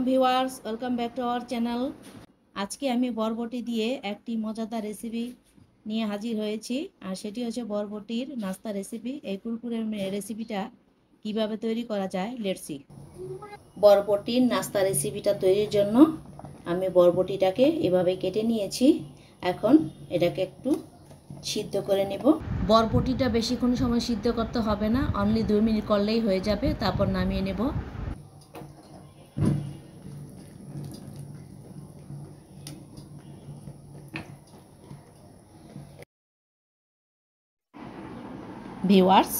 আলাইকুম viewers, welcome back to our channel. আজকে আমি বরবটি দিয়ে একটি মজাদার রেসিপি নিয়ে হাজির হয়েছি, আর সেটি হচ্ছে বরবটির নাস্তা রেসিপি। এই কুরকুরের রেসিপিটা কিভাবে তৈরি করা যায়, লেটস সি। বরবটির নাস্তা রেসিপিটা তৈরির জন্য আমি বরবটিটাকে এভাবে কেটে নিয়েছি। এখন এটাকে একটু সিদ্ধ করে নেব। বরবটিটা বেশিক্ষণ সময় সিদ্ধ করতে হবে না, অনলি 2 মিনিট করলেই হয়ে যাবে। তারপর নামিয়ে নেব। ভিউয়ার্স,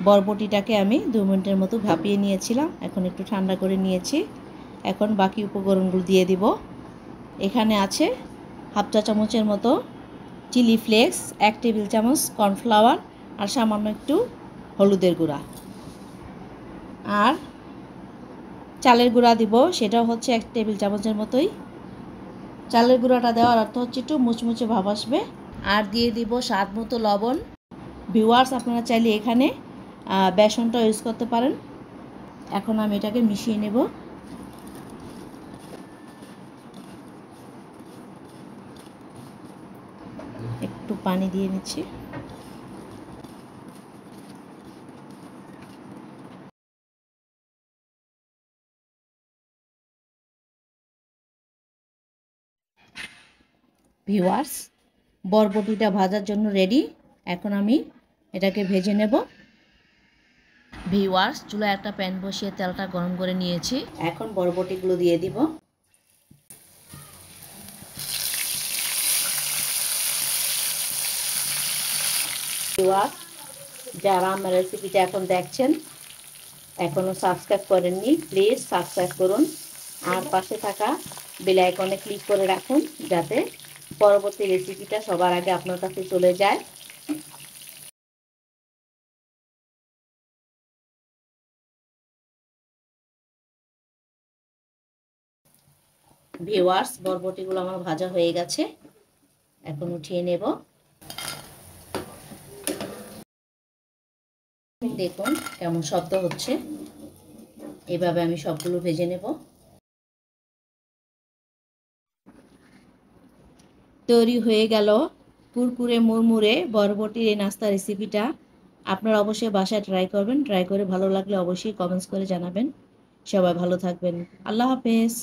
বরবটিটাকে আমি 2 মিনিটের মতো ভাপিয়ে নিয়েছিলাম, এখন একটু ঠান্ডা করে নিয়েছি। এখন বাকি উপকরণগুলো দিয়ে দিব। এখানে আছে হাফ চা চামচের মতো চিলি ফ্লেক্স, 1 টেবিল চামচ কর্নফ্লাওয়ার, আর সামান্য একটু হলুদের গুঁড়া, আর চালের গুঁড়া দিব, সেটাও হচ্ছে 1 টেবিল চামচের মতোই। চালের গুঁড়াটা দেওয়ার অর্থ হচ্ছে একটু মুচমুচে ভাব আসবে। আর দিয়ে দিব স্বাদ মতো লবণ। ভিউয়ার্স, আপনারা চাইলে এখানে বেসনটা ইউজ করতে পারেন। এখন আমি এটাকে মিশিয়ে নেব। একটু পানি দিয়ে নিচ্ছি। ভিউয়ার্স, বরবটিটা ভাজার জন্য রেডি। এখন আমি এটাকে ভেজে নেব। ভিউয়ার্স, চুলায় একটা প্যান বসিয়ে তেলটা গরম করে নিয়েছি। এখন বরবটিগুলো দিয়ে দিব। ভিউয়ার্স, যারা আমার রেসিপিটা এখন দেখছেন, এখনও সাবস্ক্রাইব করেননি, প্লিজ সাবস্ক্রাইব করুন, আর পাশে থাকা বেল আইকনে ক্লিক করে রাখুন, যাতে পরবর্তী রেসিপিটা সবার আগে আপনার কাছে চলে যায়। ভিউয়ার্স, বরবটিগুলো আমার ভাজা হয়ে গেছে, এখন উঠিয়ে নেব। দেখুন কেমন শব্দ হচ্ছে। এভাবে আমি সবগুলো ভেজে নেব। তৈরি হয়ে গেল কুরকুরে মুড়মুড়ে বরবটির এই নাস্তা রেসিপিটা। আপনারা অবশ্যই বাসায় ট্রাই করবেন। ট্রাই করে ভালো লাগলে অবশ্যই কমেন্টস করে জানাবেন। সবাই ভালো থাকবেন। আল্লাহ হাফেজ।